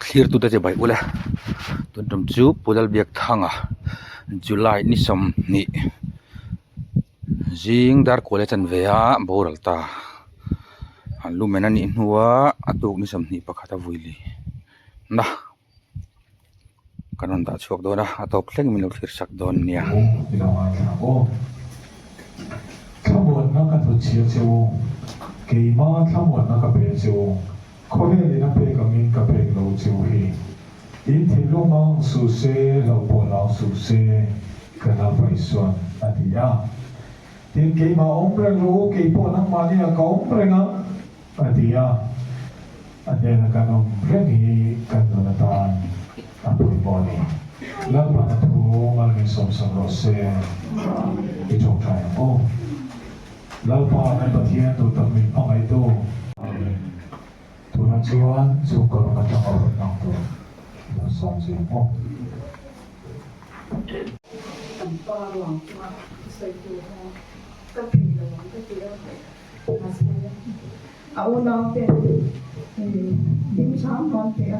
clear tu te bai ula tun tum chu pulal biak thanga July ni som ni jing dar college an veya boral ta an lu mena ni hnuwa atuk ni som ni pakhata vuili na kanon da chuak dona atop thleng min lo thlir sak don nia thlamon na ka thu chiu chu keima thlamon na ka pe chu khole le na pe ka min ka pe lo chu hi in thi lu mang su se lo po lao su se ka na pai suan atia tin keima ombre lu ke po na ma ni ka ombre nga atia atia na ka nom reni kan na ta apoi boni la pa thu mal ni som som ro se i chong chai o lau pa ngay bát thiên tu tập mình phong ấy tu tu hành chuan chung có nó trong ở bên trong tu nó xong gì không tầm pa lòng mà xây tu ha các thầy là món các thầy mà xây áo nào thế điểm sáng món thế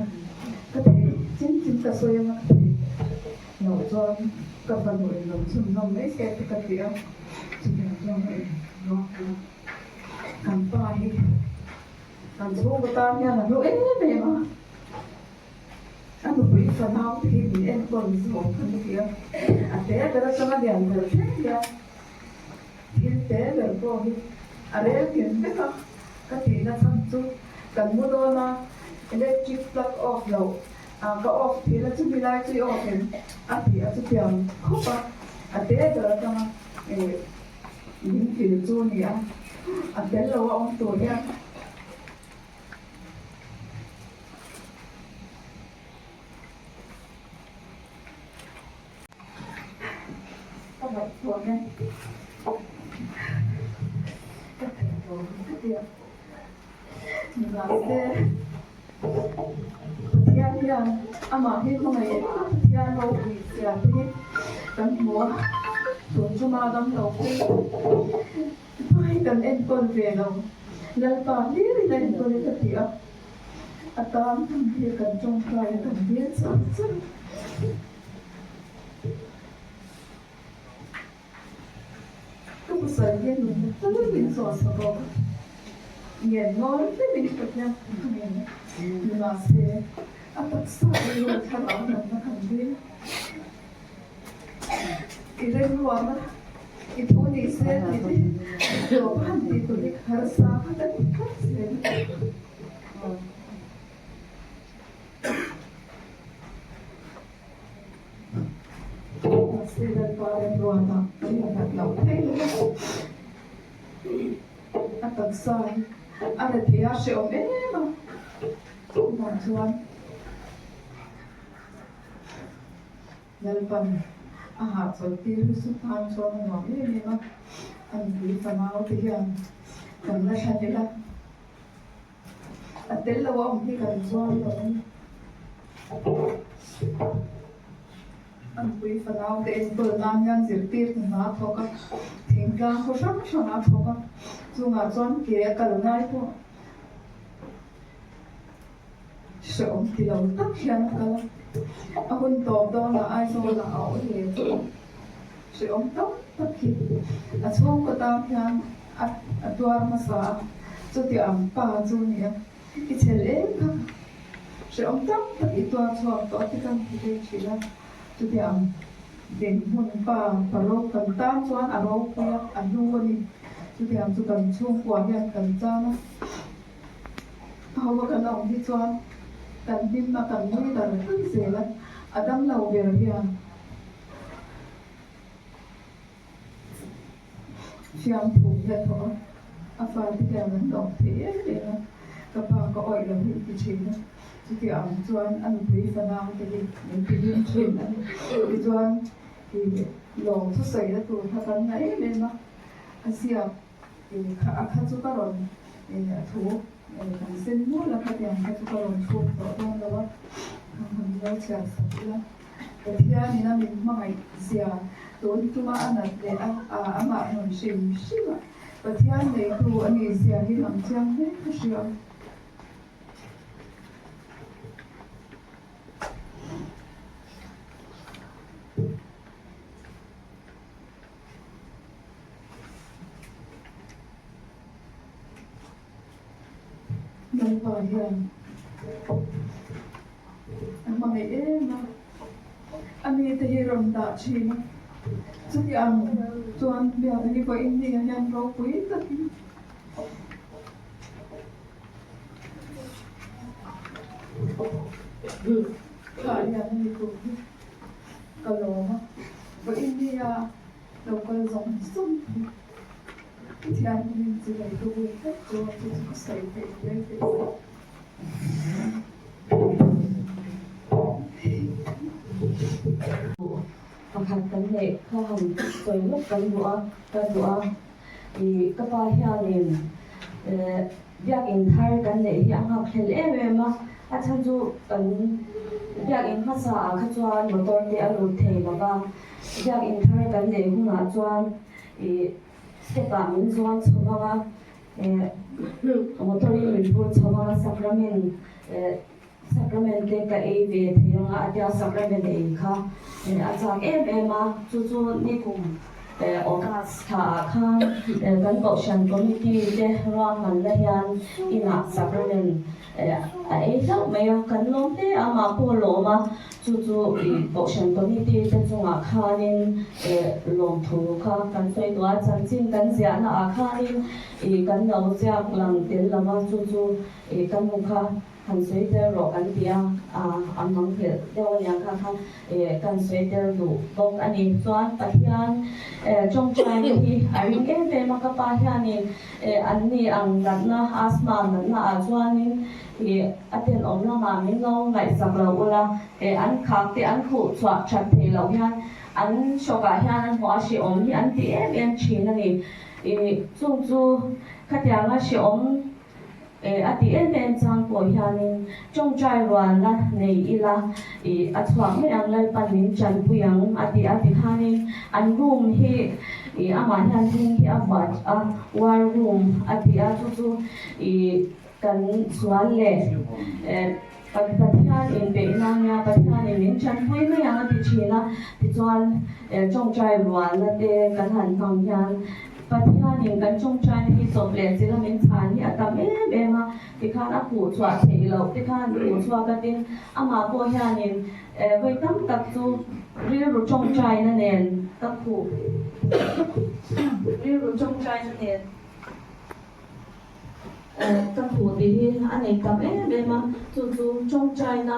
các thầy chính ta xây mà các thầy nấu cho các bạn người nấu chung nấu mấy cái các thầy chỉ là cho người kan pahi kan sugu tanya na lo me ma anu bui fanau hi ni en kon zo kan dia ate dara sama dia andar dia hin te der ko hi are kin te ka ti na sam chu kan mu do na electric plug off lo ka off ti la chu bilai chu off en ati chu pian ko pa ate dara sama những kiểu chu này à cái lâu ông tuổi nha các bạn tuổi này các thầy tuổi rất đẹp là thế thiên nhiên mà khi không này thiên lâu thì sẽ thế tận múa tuần cho ma đâm đầu hai cần em con về đâu lần tao đi lên con đi thật thiệt à tao thằng kia cần trong cây cần biết sao sao cũng sợ nhiên mình tất nhiên mình sợ sợ đâu nghiền ngon thế mình thật nha mình mà sẽ à tất sao rồi thay đổi mình nó thành biến cái đây luôn á itu ni saya ni jawapan itu ni harus apa dan masih dan para peruana ini nak laut atau saya ada dia siapa memang tuan dalam hạt rồi tiêu xuất tham cho nó nói như mà anh bị phần nào thì cần là sao vậy anh tính là ông thì cần cho rồi anh bị phần nào thì anh bữa nam nhân dịp tiết nó thôi các thỉnh ca không sao sao nó thôi các dù mà chọn kia cả ngày thôi sợ ông thì đầu tắt hiện cả hun tộp đó là ai rồi là ảo thì sự ông tóc tất kịp xuống của tao nhang tua mà sa cho tiệm pa cho nhỉ cái chế lệ các sự ông tóc tất kịp tua cho đó thì căn thì chỉ là cho tiệm đến hun pa lô cần tam cho anh lô kia anh luôn đi cho tiệm cho cần xuống qua hiện cần cha nó hầu cần ông đi cho cần tim mà cần nuôi tờ rất dễ lắm Adam lâu về rồi Siang thủ nhận thôi phải thì cái mình đọc thế để các bạn có ỏi là hiện cái chuyện đó thì ông John anh quý phần nào cái gì những cái chuyện chuyện đó thì John thì lòng xuất xảy ra từ thằng con này nên mà Asia thì khá chút cái rồi thủ xin mua là cái tiền cái chút cái rồi thủ đó đó không nhớ chắc sao là thì anh là mình mày Asia tối chúng anh là để mà anh xem mà và thì anh này cứ anh ấy Asia thì làm chăng hết cái chuyện May bayan. Ang mga ina. Ami tahiram da china. Jadi ang tuan biar ni ko ini yang rau pui tapi. Kaya ni ko. Kalau ko ini ya local zone sun. Thì anh mình chỉ lấy cái vui hết cho chúng sấy về lên về học hành cẩn hệ kho hành rồi lúc cẩn đũa thì các bà hiểu nên việc in thar cẩn hệ yang học theo em mà anh tham du cẩn việc in phát sa các chuan motor thì anh lột thề mà việc in thar cẩn hệ cũng là chuan step up min chuan chawanga motor in report chawanga sacrament te ka e ve theyanga atia sacrament e kha achak ema chu ni kum okas kha khan kan ko shan committee te ram man la yan ina sacrament e so me kan lom te ama ko lo ma chu ko shan committee te chunga khanin lom thu kha kan soi to chan chin kan zia na khanin kan lo jak lang tel lama chu kan mu kha kan soi te ro kan pia amang phel deu yang kha kan soi te lu bok ani chuan pathian trong trai hi aring ve ma ka pa hianin anni ang datna asma na chuanin aten omlama min lo ngai saklo ula an khak te an khu chwa chat the lo hian an shoka hian an hwa shi om hi an ti em thina ni chu khatianga shi om ati em chang ko hianin trong trai wan la nei ila athwa me ang lai panin chan puyang ati khanin an room hi ama hian thing hi avat war room ati chu kan sual le pathian in be nanga pathian in chan pui me yang ati china ti chuan trong trai wan la te kan han thong hian pathian in kan trong trai hi chop le chila min chan hi atam ema ti khan a pu chwa thei lo ti khan pu chwa ka tin ama po hian in voi tam tak chu ri ru trong trai na nen ka pu ri ru trong trai na nen các phụ thì anh ấy cầm em mà chú trong trai na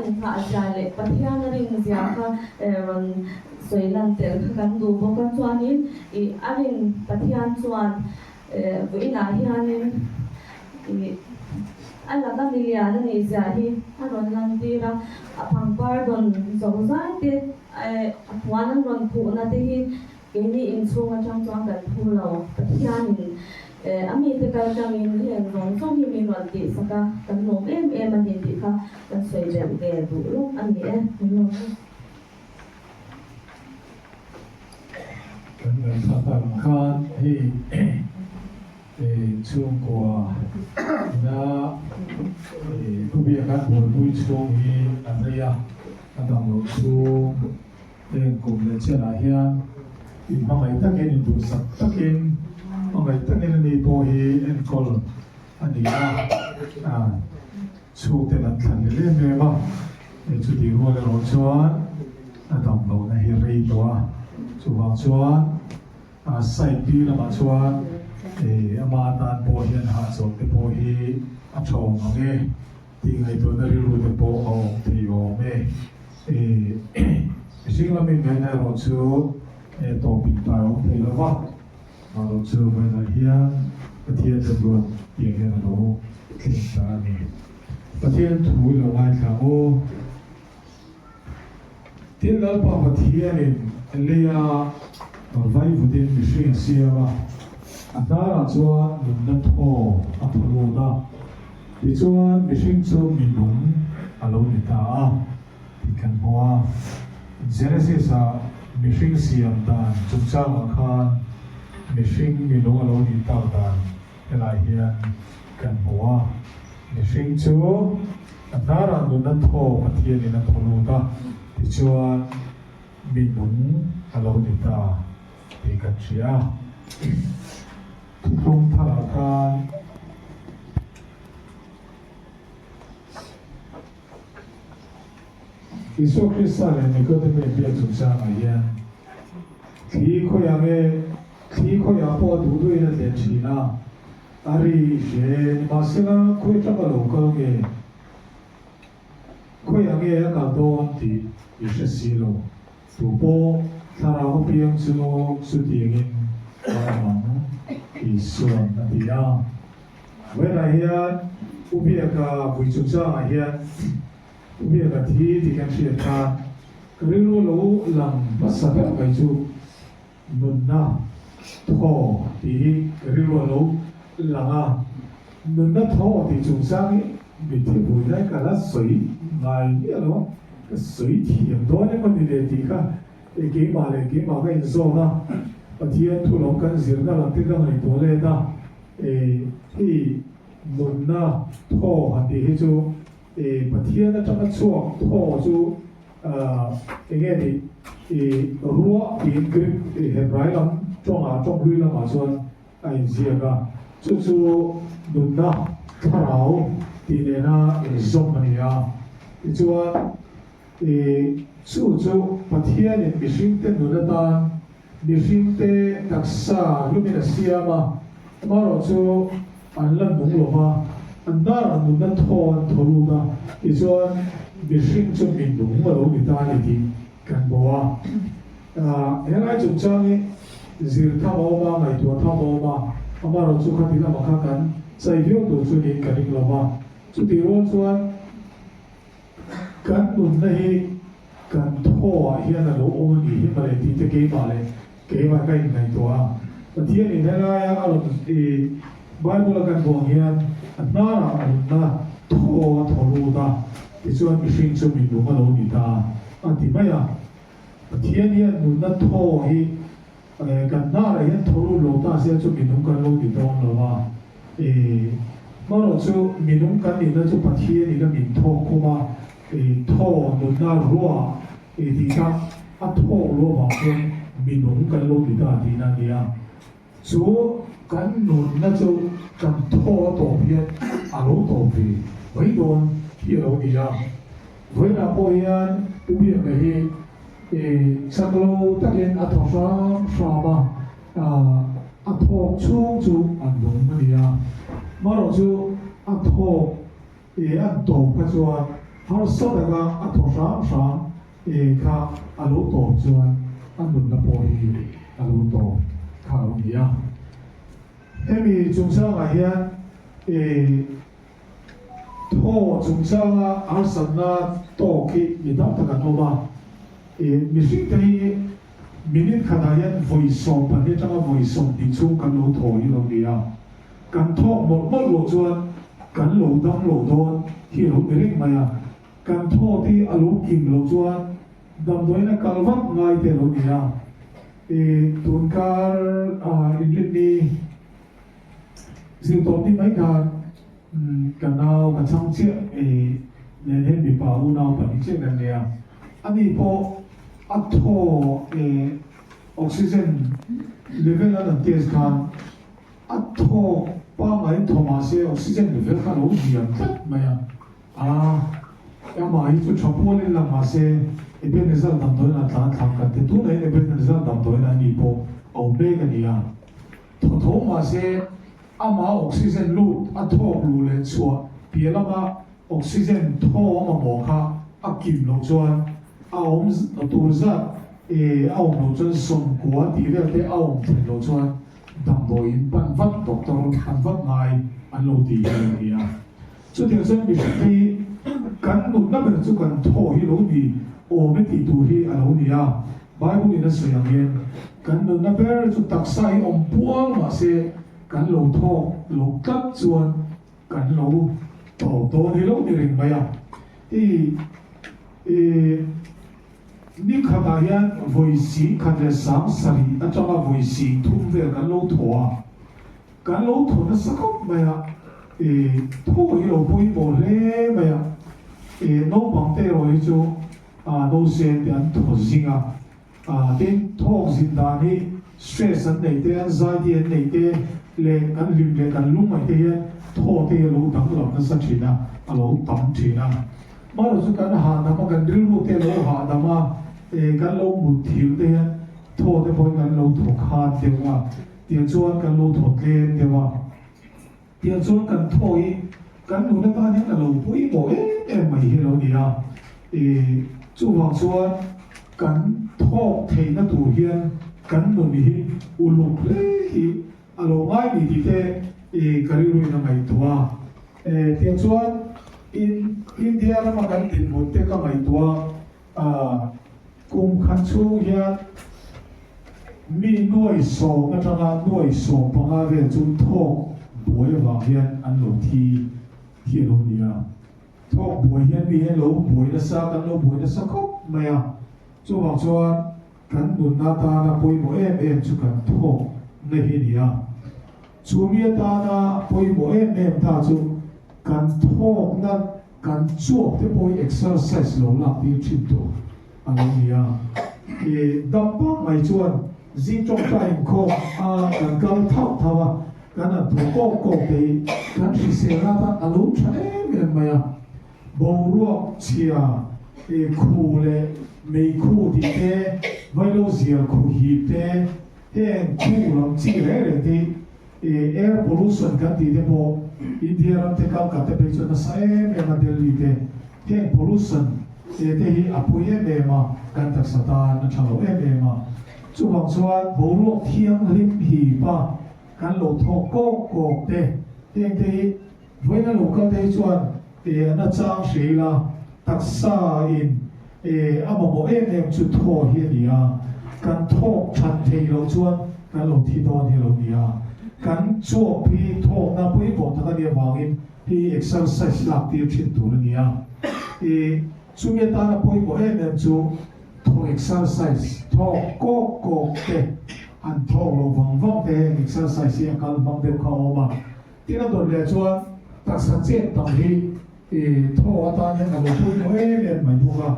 in phá trai lệ bắt hiền ring giang ka rồi soi lan tel kan du bốc kan chuan in anh bắt hiền chuan với na hiền anh là các người anh ấy giả đi anh rồi lan đi ra phang pardon dấu giải thì quan anh rồi phụ na thì cái này in xuống trong chuan cái phụ lâu bắt hiền ami te kal kamin hian ron song hi min ron ti saka kan nom em ani ti kha kan soi dem ge du lu ani no kan ngai tha ta khan hi chung kwa na ku bi ka bol bui chung hi anaya adang lo chung kum le chena hian in mangai takin in du sak takin mangai takin ni po hi en kol ani chu te lan than le me ma chu di ro le ro chuan adang lo na hi rei to chu wang chuan sai pi la ma chuan ama tan po hian ha chok te po hi a chong nge ti ngai to na ri ru te po o ti o me sing la min ngai na ro chu to pi ta o te la wa ma ro chu mai na hian pathian te lu ti nge na ro kin ta ni pathian thu lo mai tha o tin la pa pathian in leya vai vutin mi hring siama atara chuan min na tho a thulu da ti chuan mi hring chu min lung alo ni ta a ti kan boa genesis a mi hring siam dan chung chang khan mi hring mi lung alo ni ta dan helai hian kan boa mi hring chu atara min na tho pathian in na thulu da ti chuan mi lung alo ni ta ti kan chia tung thara kan Isu Krista le ni ko te me bia chung sa ma hian thi ko ya po du du ina den chi na ari she ma se na ko ta ba lo ko ge ko ya ge ka do ti i she si lo tu po ta ra ho piang su su ti ngin ma ma i su na ti ya we na hian u bia ka bui chung sa ma hian bây giờ thì kan siya ta karilu lo lang masaka kai chu nun na tho thì karilu lo langa nun na tho thì chung sang bị thì bùi đấy cả là suy ngài biết nó suy thì đó nên mà đi thì cả cái mà cái số na và thì thu long kan siya na lang tiếng này đó lên ta thì nun na tho thì chu bát thiên nó trong cái chuông thô chú nghe thì rúa thì cái hệ rải lắm trong lưới lắm mà xuân ai riêng cả chú đun na tháo thì nên là giống như vậy thì chú bát thiên thì mình sinh tên đun ta mình sinh tên đặc sa lúc mình xia mà rồi chú anh lần đúng rồi mà anh ta là đun na thô luôn đó thì cho việc sinh cho mình đúng mà đâu người ta thì cần bỏ hiện nay chúng ta này giờ thao bao ngày tuổi thao bao mà rồi chúng ta thì là mà cần giải quyết được cho nên cần định làm mà chúng ta luôn cho cần đúng này cần thua hiện là đâu ôn gì hiện mà thì cái cái ngày tuổi và thiên này là cái là Bible kan buang hian anara anna tho lu ta ti chuan mi hring chu min luma lo ni ta ti maya thian hian nun na tho hi kan na ra hian tho lu lo ta se chu min lum kan lo ni dong lo wa ma ro chu min lum kan ni na chu pathian ni la min tho khoma tho nun na ruwa ti ka a tho lo ba ke min lum kan lo ni ta ti na nia chu kan nun na chu kan tho to hian a lo to pi với đồn hi lo ni ya với là po hian u bi ka hi sang lo ta ken a tho sa ma a tho chu an dong ma ni ya ma ro chu a tho an to ka chuan har so da ga a tho sa ka a lo to chuan an dun na po hi a lo to ka lo ni ya Emi chúng ta ngày hiện thô chúng ta ở sân na to khi mình đọc tất cả nó mà mình sinh thấy mình khả năng vui sống bản thân trong vui sống thì chúng cần lâu thô như lâu đi à cần thô một lâu chuan cần lâu đâm lâu đôn thì lâu đến mà à cần thô thì ở lâu kim lâu chuan đâm đôi là cần vấp ngay thì lâu đi à tuần cả in đi riêng tổ tiên mấy cả nào cả trong chiếc nên hết bị bảo nào phải chiếc này nè anh đi po atho oxygen level là đằng tiền kan atho ba ngày Thomas oxygen level kan lâu nhiều thật mà em mà ít chút chọc lên là mà se bên này ra đằng tối là ta tham cái tu này bên này ra đằng tối là đi po ở bên cái này thô mà se ama oxygen lut a thok lu le chua pialama oxygen tho ama mo kha a kim lo chuan a om tur za a om lo chuan som kwa ti ve te a om thlen lo chuan dam bo in pan vat doctor an vat ngai an lo ti ya chu tiang sen mi ti kan nu na ben chu kan tho hi lo ni o me ti tu hi a lo ni ya Bible ni na sayang yen kan nu na ber chu taksai om puang ma se kan lo tho lo kat chuan kan lo to ni lo ni ring maya ni khata hian voisi khate sam sari atanga voisi thum ve kan lo thoa kan lo tho na sakop maya tho hi lo pui bo le maya no bang te ro hi chu no se te an tho zinga ten tho zin da ni stress an nei te anxiety an nei te le kan lim le kan lung mai te hian tho te lo dang lo na sa thina a lo tam thina mà rồi chúng ta hà nằm gần rìu lu tê lâu hà nằm gần lâu một thiếu tê thô tê bôi gần lâu thuộc hạt tê mà tiền chuan gần lâu thuộc lên tê mà tiền chuan gần thôi gần nụ ta những là lâu bôi bôi em mày hiểu đi à chú hoàng chuan gần thô thầy nó tủ hiền gần nụ đi u lục lê hi alo ngay đi tê cái rìu nó mày tua tiền chuan India nó mà gần tiền một tê cái mày tua cùng khăn chú hiền mi nuôi sổ cái trong là nuôi sổ bằng cái về chúng thô bồi vào hiền ăn lẩu thì lẩu gì à thô bồi hiền mi hiền lẩu bồi nó sao cái lẩu bồi nó sao khóc mày à chú bảo cho cái nụ na ta na bồi bồi em chú cái thô này gì à chú mi ta na bồi bồi em ta chú cái thô na cái chuột cái bồi exercise lẩu lạc đi chim tổ anh gì à đâm bóc mày chuan zin trong tay khô gần gần thao thao gần là thủ cổ thì gần chỉ xe ra ta alu chane mày à bầu ruộng chia khu lệ mấy khu thì thế vài lô ziar khu hiệp thế thế khu làm chi đấy thì air pollution gần thì thế bộ India làm thế cao cả thế bây giờ nó sai em mà Delhi thế pollution thế thì apoi em mà gần tất cả nó chào em mà chú hoàng xuân bố luộc thiêng lim hỉ ba căn lỗ thô cô tê tiếng thì với nó lỗ cao tê chuan thì nó trang sĩ là đặc sa in mà bộ em chú thô hiền đi à căn thô chặt thì lỗ chuan căn lỗ thi đòn thì lỗ đi à căn chuột thì thô na bấy bộ thằng cái vàng in thì exercise lạc tiêu trên tủ đi à thì chú nghe ta là bấy bộ em chú thô exercise thô cô tê anh thô lô vang tê exercise yang kalau vang tê khao mà tiếng nó đồn lệ chuan đặc sản chết tàu hi thô ta những cái bôi bôi em mày mua à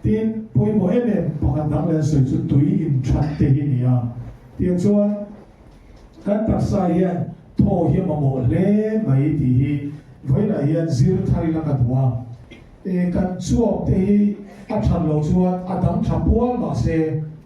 tiếng bôi bôi em bằng đắng lên sợi chút túi in chặt tê hi nè tiếng chuan cái đặc sản hiện thô hi mà một lệ mày thì hi với lại hiện zero thay là cái thua cái chuột thì chăn lẩu chuan đắng chăm bùa mà sẽ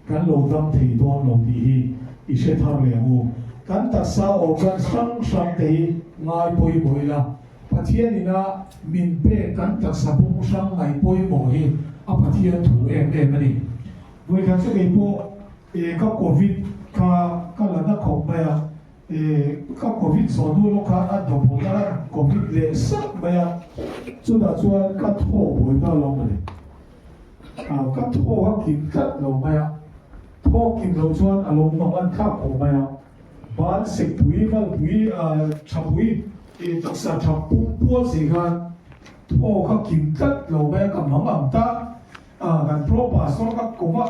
cái lẩu đắng thì đòn lẩu thì hi sẽ thằng lẻ u cái đặc sản ở cái sang thì ngay bôi là phát hiện là mình bé cái đặc sản bung sang ngay bôi hi phát hiện thủ em này với cái số cái bộ các covid các lần đó không phải các covid số đôi lúc các anh đồng bộ là covid lệ sắc mà chúng ta cho các thổ bồi ta lòng này các thổ các kim cắt lòng mà thổ kim lòng cho lòng bằng ăn khác của mà bán sịch bụi mà bụi chăm bụi đặc sản chăm bún gì cả thổ các kim cắt lòng mà cầm nắm ăn taกันโปรบาสก็กว่า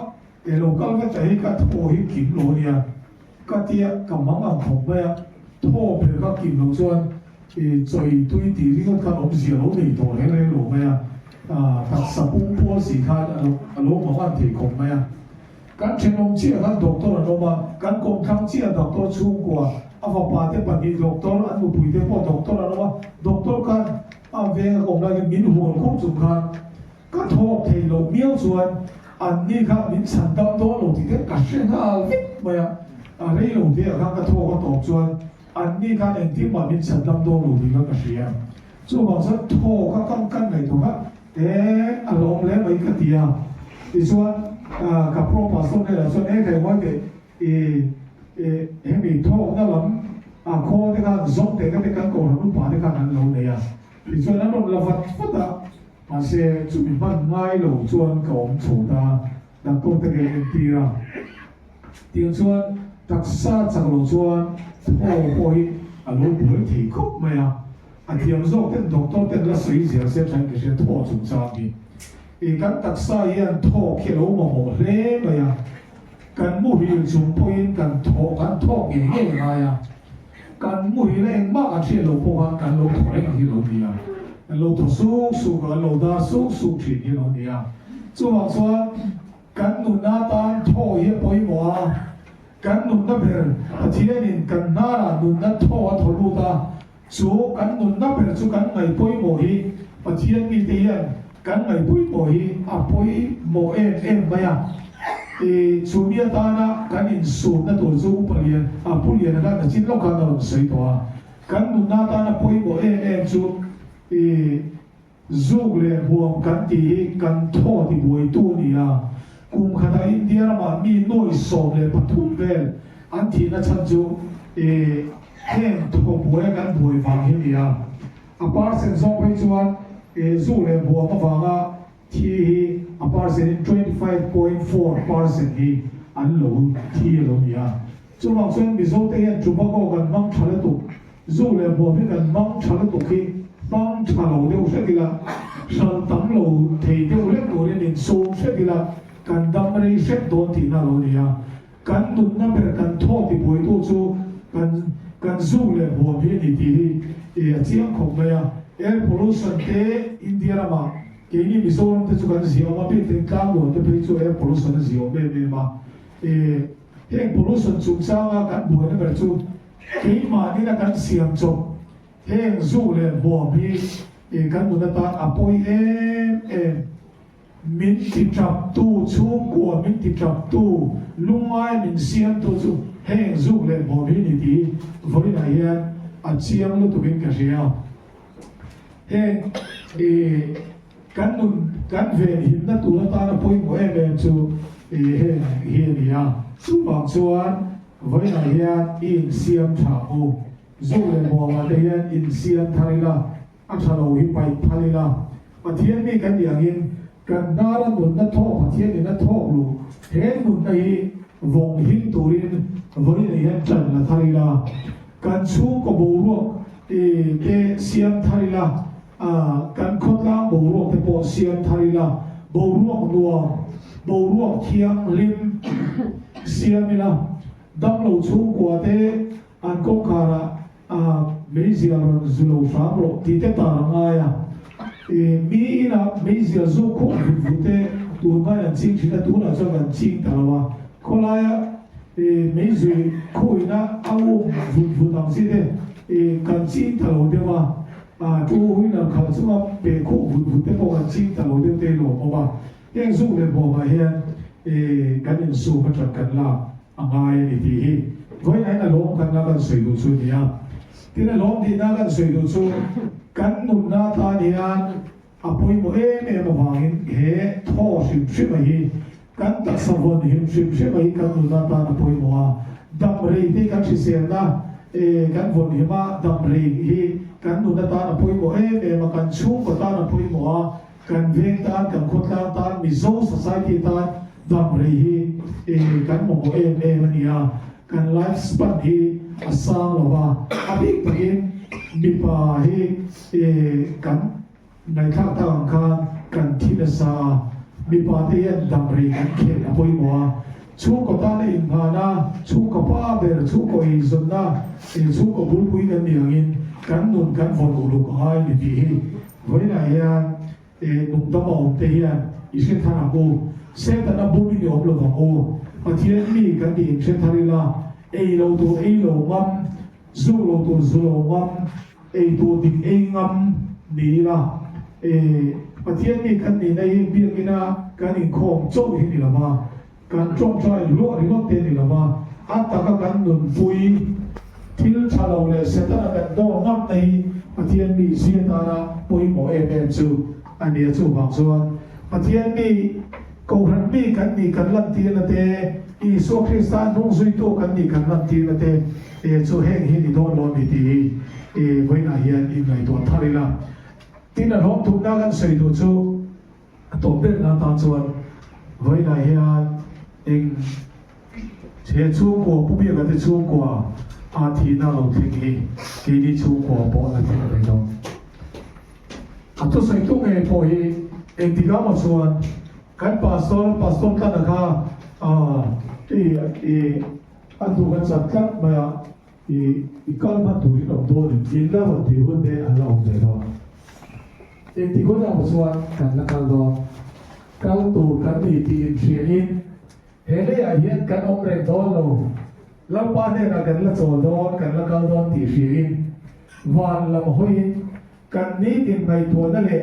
เราก็จะให้กันโทให้กินโลเนี่ยก็เตี้ยกับมังอันของแม่โทเพื่อก็กินโลส่วนใจตุ้ยตีที่ก็ขนมเสียโลนี่ตัวให้เลยโลแม่ตักสับปุ้งพัวสีขาดโลมังอันที่ของแม่การเชนมเชี่ยกันดอกตัวนั้นมาการกรมทั้งเชี่ยดอกตัวชุ่มกว่าอาฟปาเตปันดีดอกตัวอันอุปุยเตปอดอกตัวนั้นมาดอกตัวกันเวงของเราเป็นมินหัวคุ้มสุขันก็โทษที่เราเมียวส่วนอันนี้ครับมินสันดำโตลงที่เด็กกัดเส้นหาวิบมาอะไรลงที่ครับก็โทษก็ตกส่วนอันนี้ครับเองที่มามินสันดำโตลงที่ก็กระเสียส่วนบางส่วนโทษก็ต้องกันในตัวครับอารมณ์แล้วไม่กระเตียที่ส่วนกับโปรปัสส่วนนี่แหละส่วนใครว่าเด็กให้มีโทษนั่นหรอโคที่การส่งเด็กก็เป็นการโกงรูปป่าที่การนั้นลงเนี่ยที่ส่วนนั้นเราฟัดฟัดmà sẽ chuẩn bị bắt ngay lẩu chuan cổng chủ ta đặt công tác cái đi ra tiếng chuan đặc sa chẳng lẩu chuan hồi lẩu bưởi thì khúc mà tiếng dốc tên độc tố tên là suy diễn sẽ thành cái chuyện thổ chúng ta đi cái đặc sa hiện thổ khi lẩu mà một lẽ mà cái mũi chúng point cái thổ nghề nghề này cái mũi lên mà cái chuyện lẩu bộ cái lẩu thổ cái lẩu đi lô thổ su cái lô đa su chỉ như nó đi à, chú bảo说กันนุนนาตานโทเยปอยมัวกันนุนนับเห็นที่นี่กันนานุนนับโทอัทลูตาชูกันนุนนับเห็นชูกันไงปอยมัวฮีที่นี่ที่ยัน kan ngai pui mo hi a pui mo em maya sumia ta na kan in su na to zu palian a pulian na chin lo kan na sei to a kan nu na ta na pui mo em chu zu le buam kan ti kan tho ti boi tu ni a kum khata India ma mi noi som le pathum vel an thi na chan chu hen to boi kan boi wang hi ni a apart sen zo pei chuan zu le buam ma wanga thi apart sen 25.4% hi an lo thi lo ni a chu ma chuan mi zo te yan chu ba ko kan mang thale tu zu le buam hi kan mang thale tu khi mang thalo deu se kila san tam lo thei deu le lo le nin so se kila kan dam rei se don ti na lo ni a kan tun na ber kan tho ti boi tu chu kan zu le buam hi ni ti a chiang khom me a air pollution te India ma ke ni Mizoram te chu kan zio ma pe te ka lo te pe chu air pollution zio me ma air pollution chu cha kan boi na ber chu ke ma ni na kan siam chok heng zu le buam hi kan nu na ta apoi min ti trap tu chu ko min ti trap tu lungai min siam tu chu heng zu le buam hi ni ti voi na hian a chiang lu tu bin ka ria heng kan ve hin na tu na ta na poi mo chu heng hi ni a chu bang chuan voi na hian in siam tha o zu le mo ma te hian in siam tharila a thalo hi pai phalila pathian mi kan yang in kan nara nun na tho pathian ni na tho lu he nun nei vong hin turin voi nei hian chan la tharila kan chu ko bo ro ke siam tharila kan khotla bo ro te po siam tharila bo ro nuam bo ro thiang lim siamila dam lo chu ko te an ko kara Malaysia ron zulo famro ti te ta nga ya mi na Malaysia zo ko vute tu ma yan ching china tu na so gan ching ta wa kola ya Malaysia ko ina au vu dang si de kan ching ta lo de wa tu hui na kha chu ma pe ko vu te ko gan ching ta lo de te lo ma ba yang zu le bo ba hian kan in su ma tra kan la angai ni ti hi voi ai na lo kan na kan soi du chu ni ya tina lom di na kan soi du chu kan nun na ta nian apoi mo ma wangin he tho sim sim hi kan tak savon him sim sim hi kan nun na ta apoi mo a dam rei ti kan si se na kan von hi ma dam rei hi kan nun na ta apoi mo ma kan chu ko ta apoi mo a kan veng ta kan khot ta ta mi zo society ta dam rei hi kan mo ma ni a kan life span hi asang lo ba abik pakin mipa hi kan nai tha ta kan kan thina sa mipa te yan damri kan khen apoi mo chu ko ta le in na chu ko pa ber chu ko i zon na chu ko bul pui kan ni angin kan nun kan von ulu ko hai ni ti hi voi na ya nung ta mo te ya isen tha na ko se ta na bu ni om lo ba o pathian mi kan ti se tharila lo ngam zu lo ngam dik ngam ni la pathian mi kan ni nei biang ina kan in khom chau hi ni la ma kan chong chai lo ri lo te ni la ma an ta ka kan nun pui thil chalo le setana kan do ngam nei pathian mi sia ta na pui mo chu ani chu bang chuan pathian mi ko ran mi kan ni kan lam ti na te Isu Kristan nung zui to kan ni kan lam ti na te chu heng hi ni don lo mi ti voi na hian in ngai to tharila tin na hom thum na kan sei do chu to ber na ta chuan voi na hian eng che chu ko pu bi ga te chu ko a thi na lo thing hi ke ni chu ko po na ti na do a to sai tu nge po hi eng ti ga ma chuan kan pastor ta na kha anh tu kan sat kat ma ikal ma tu ri nom do ni illa wa ti ho de ala om de do ti ko na suan kan la kal do kal tu kan ni ti chi in hele a yen kan om re do lo la pa ne na kan la chol do kan la kal do ti chi in van lam hoin kan ni tin mai to na le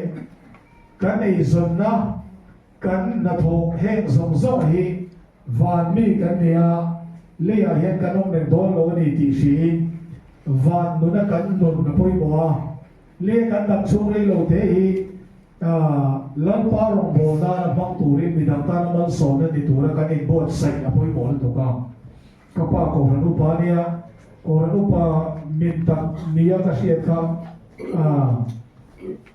kan ei zon na kan na thok heng zong zo hi van mi kan nia leya hian kan om nen don lo ni ti shi van nu na kan nun na poi boa le kan dam chung re lo te hi lan pa rong bo na bang tu ri mi dang ta na man so na ni tu ra kan ei bot sai na poi bo to ka pa ko ran upa nia ko ran upa min ta nia ka siat ka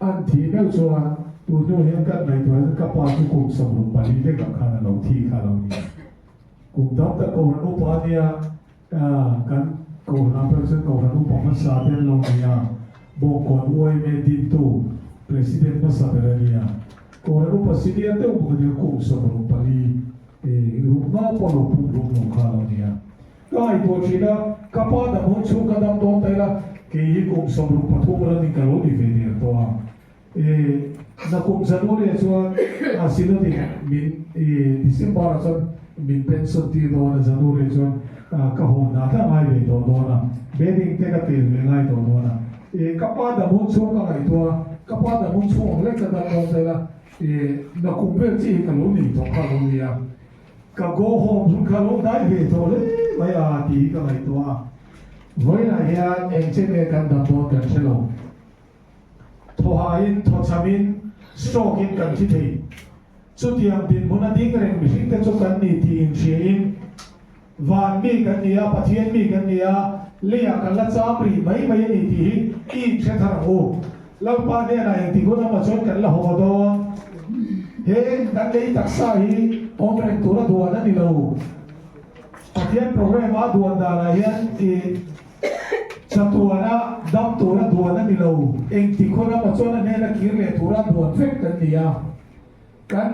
an thi mel chuan tu nu hian kan nei tu ka pa tu kum som ru pa li le ka kha na lo thi kha lo ni kum dam ta ko ran upa nia kan ko na per se ko ran upa ma sa den lo nia bo ko uai me din tu president ma sa der nia ko ran upa sidia te u ko kum som ru pa li ru na po lo pu ru no kha lo nia kai to china ka pa da mo chu ka dam don tai la ke hi kum som ru pa thu ra ni ka lo ni ve ni to na kum san mo le chuan a sino ti min December chuan min pension ti do na January chuan ka ho na ta mai ve do do na bedding te ka te le ngai do do na ka pa da mo chu ka ngai to ka pa da mo chu le ka da do tai la na kum ve chi ka lo ni to ka lo ni ya ka go home ka lo dai ve to le mai a ti ka ngai to với là hiện em trên cái căn đầm bò cần xe lồng thọ hain thọ chamin stroke in cần chi thì chút tiền tiền muốn ăn đi cái này mình sẽ cho cần đi tiền tiền và mi cần đi à, patient mi cần đi à, lia cần là cha bì mấy đi thì in sẽ thằng hồ lâu ba đây này thì có nó mà chọn cần là hồ đó thế cần lấy đặc sa hi ông này tu ra đùa nó đi đâu patient program á đùa đà này thì sa tuana dam tura duana ni lo eng ti khona ma chona ne na kirle tura duan fek kan dia kan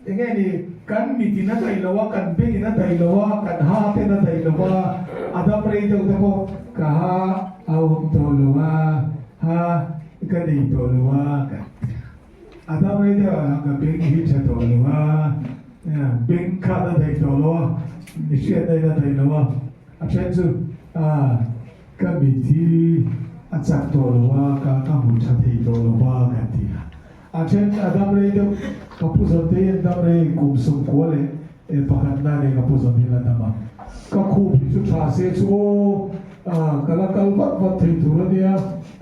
nge ni kan mi ti na dai lawa kan be ni na dai lawa kan ha te na dai lawa adam rei de ko ka ha au to lawa ha ka ni to lawa ka adam rei de ka be hi cha to lawa ben ka na dai to lawa ni sia dai na dai lawa a chen zu ka mi ti a chak to lawa ka mu cha thi to lawa ka ti a chen adam rei de ka pu zo te adam rei kum sum ko le pakhat na le ka pu zo ni la dama ka khu bi su tha se chu ka la kal wat thei tu ra dia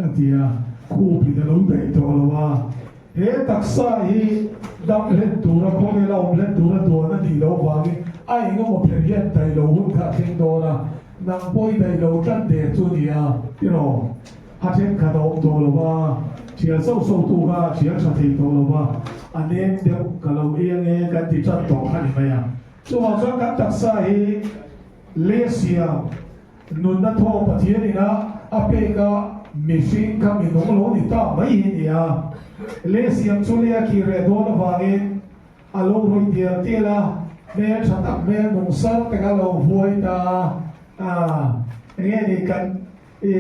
atia khu bi da lo dei to lawa he taksa hi dam le tu ra ko le la le tu ra do na di lo wa ge ai ngo mo phe yen dai lo hun kha thing do na nang poi dai lo tan de chu nia you know ha chen kha do to lo ba chia so tu ga chia cha thi to lo ba anem de ka lo eng e kan ti chat to kha ni ma ya chu ma cho kan tak sa hi le sia nun na tho pa thi ni na a pe ka mi sing ka mi no lo ni ta mai hi ni ya le sia chu le ki re do na wa ge a lo roi dia te la me cha ta me nong sa te ka lo voi ta nghe thì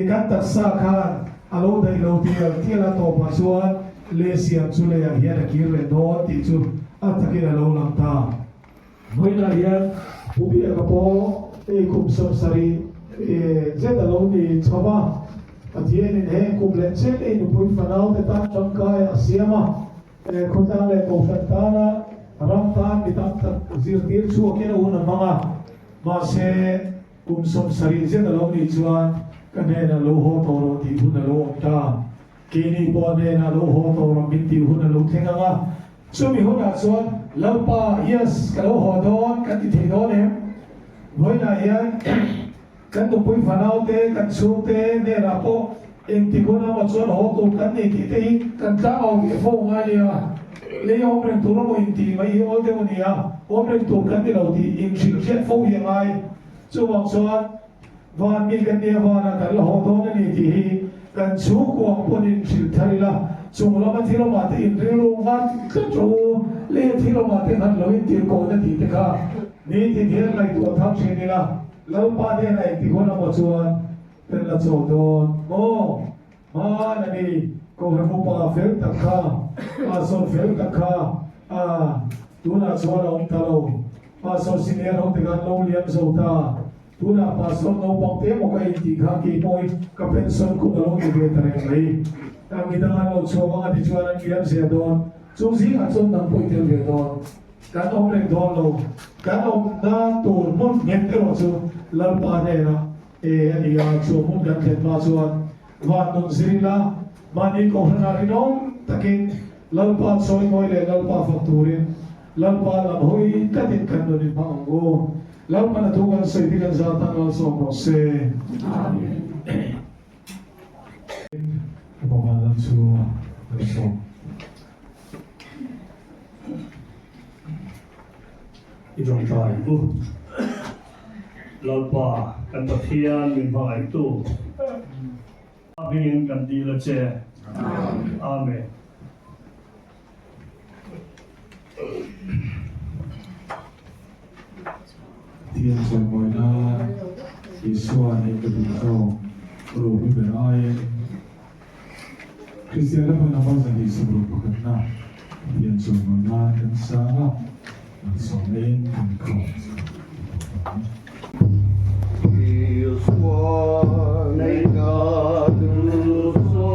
kan tak sa khan alo dai lo ti la to pa chuan le siam chu le ya hian ki re do ti chu a takin alo lam ta voi na hian ubi ka po kum sam sari je da lo ni chawa atien in he kum le chen e nu pui fanau te ta cham kai asiama khota le ko fatana ram ta mi tam tak zir tir chu ke na una manga ma se kum som sari je da lo ni chuan ka ne na lo ho to ro ti hu na lo ta ke ni po ne na lo ho to ro min ti hu na lo thenga nga so mi hu na chuan lo pa yes ka lo ho don ka ti the do ne voi na yan kan tu pui fanau te kan chu te ne ra po en ti ko na ma chuan ho to kan ni ti te kan ta au ge fo nga ni a le om ren tu ro mo in ti mai ol te mo ni a om ren tu kan ti lo ti in chil che fo ye ngai chu wang chuan van mi kan ne van a kan lo ho do na ni ti hi kan chu ko pon in chil thari la chung lo ma thi lo ma te in re lo van ka chu le thi lo ma te han lo in ti ko na ti te kha ni ti thian lai tu tham che ni la lo pa de lai ti ko na mo chuan pen la chu don mo ma na ni ko ra mo pa fel ta kha a so fel ta kha tu na chuan om ta lo pa so senior ho te gan lo liam so ta tu na pa so no pang te mo ka ti kha ki poi ka pension ku lo ni ve ta re mai ang ginahan o so mga tisuan ang kiyan siya doon. So siya atson ng po itil siya doon. Kanong rin doon lo. Kanong na turmon ngentero so lalpa nera. Iya so mun gantet masuan. Vanong sirila mani ko na rinong takin lalpa soy mo ile lalpa fakturin. Lalpa lamhoy tatin kanonin maunggo. Lalpa natugan sa ibigan sa tangal so Jose. Amen. Pamalan su Kristo. Idong try bu. Lalpa kan pathian min bhai tu. Abin kan di la che. Amen. Thiên son ngồi na Isua ni kedua Rubi berai Kristian apa nama jadi sebelum berkenal Thiên son ngồi na dan sana Son lain dan kau Isua ni kaduso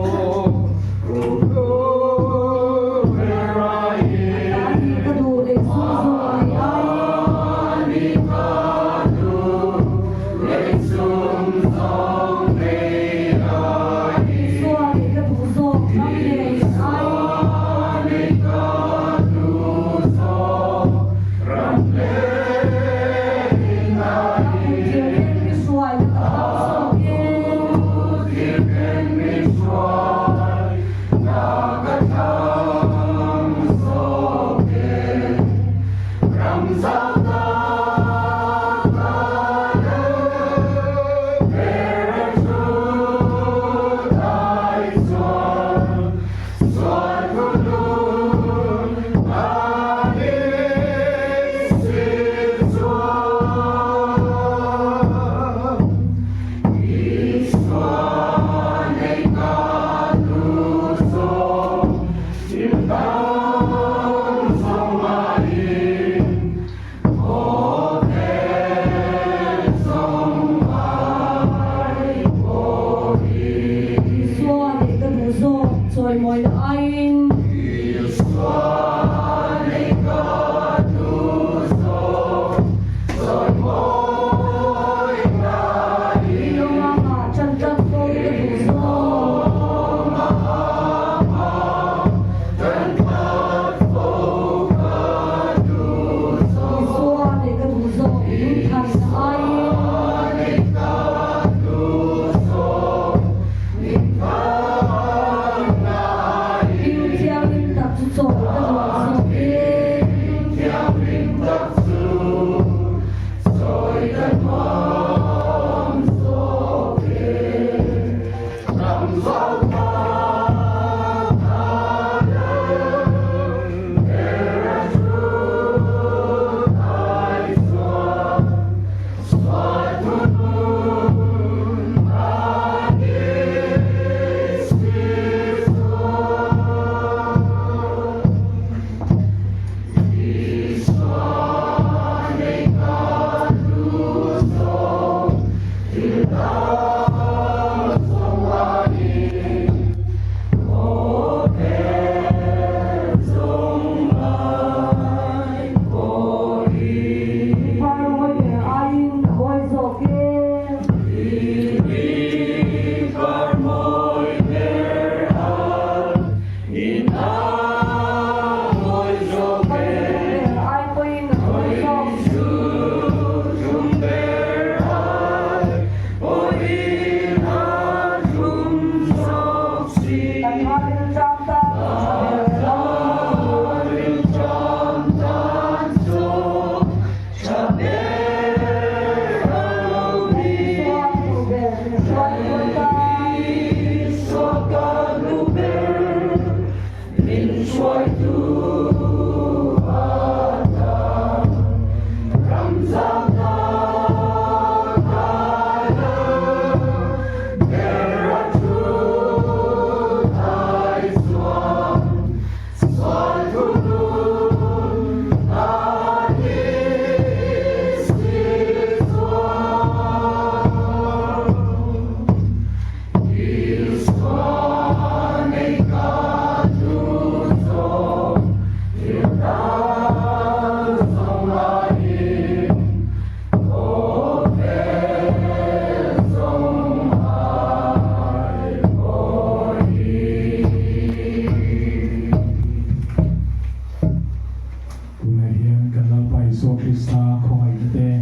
Krista không ai thế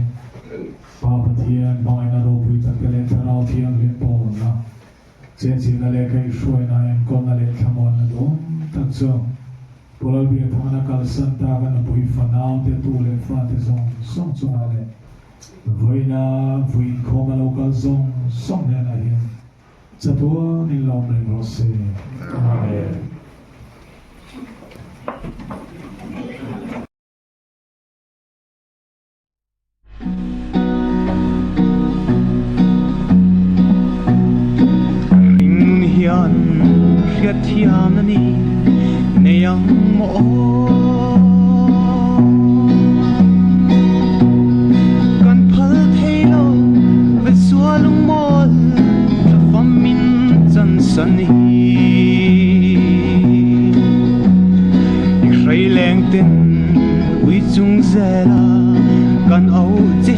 Papa Thiên bằng anh aro bùi tất cả lên thằng nào thiên lên bồn na trên chỉ là lệ cái suy na em con là lệ tham ôn là đúng thật sự Polal bi thằng nào cả sân ta cái bùi phần nào để tu lên pha để song song là lệ với na với không mà lâu cả song này là hiện cho tôi nên lòng lên rồi sẽ Amen. hian riat thiam na ni neyang mo kan phal thailo ve sualung mol ta famin chan san hi ikhrei leng ten ui chung zela kan au che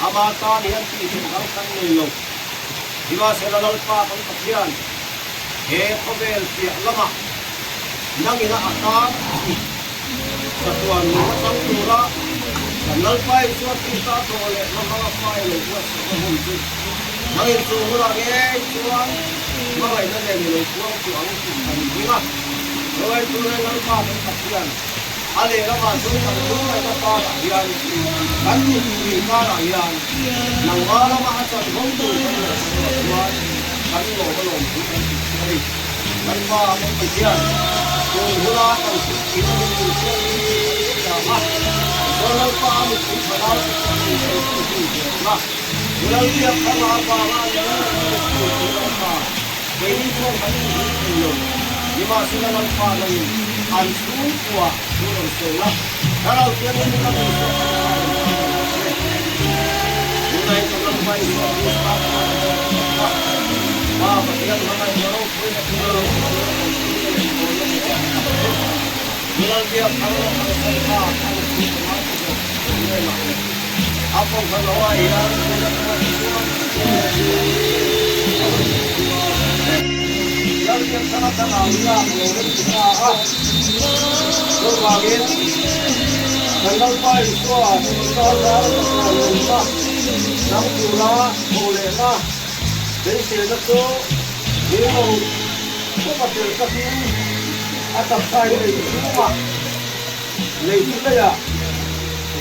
Amata niyan titin ang kanilo. Diba sila lalpa pang kapyan. Kobel siya lama. Nang inaatap. Sa tuwan ng matang tura. Sa lalpay suat kita tole ng mga file. Was sa mahunti. Nang insura tuwan. Mga inanenilo tuwang tuwang tuwang. Gawin tunay lalpa pang kapyan. Ale lama tuwang tunay na para yan. Kanti para yan. Nang wala maasan honto tuwan. Kami mo balong. Kami pa ang kapyan. Yung hula ang walang paano kung palaw sa walang tiyak ang maabangan kaya nito ang kanyang lima sila ng panay ang sumukwa ng sila karaw tiyan ang mga gusto muna ito lang ba isa mapatiyan mga imarong walang tiyak ang salita ang apong kalawa yan yang yang sangat tanamnya menurut kita berbagi tanggal pai tua tanggal lima enam bulan bolehlah dari sini tu dia mau pasal kasih atap saya itu semua lagi saya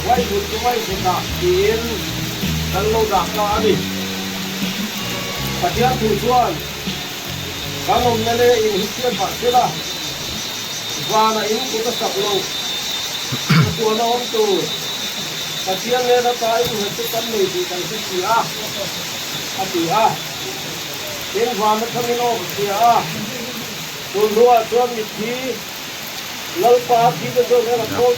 quay đạt kiến đang lâu đạt là đi và tiếng thủ xuân các ông nhà lê in hiến phạt thế là và là in cũng có sập lâu của nó ông tù và tiếng lê nó tới cũng hết tất này thì cần cái gì à thì à tiếng và nó không nó thì à tuần đua tuần nhật ký lâu qua khi cái đó là thôi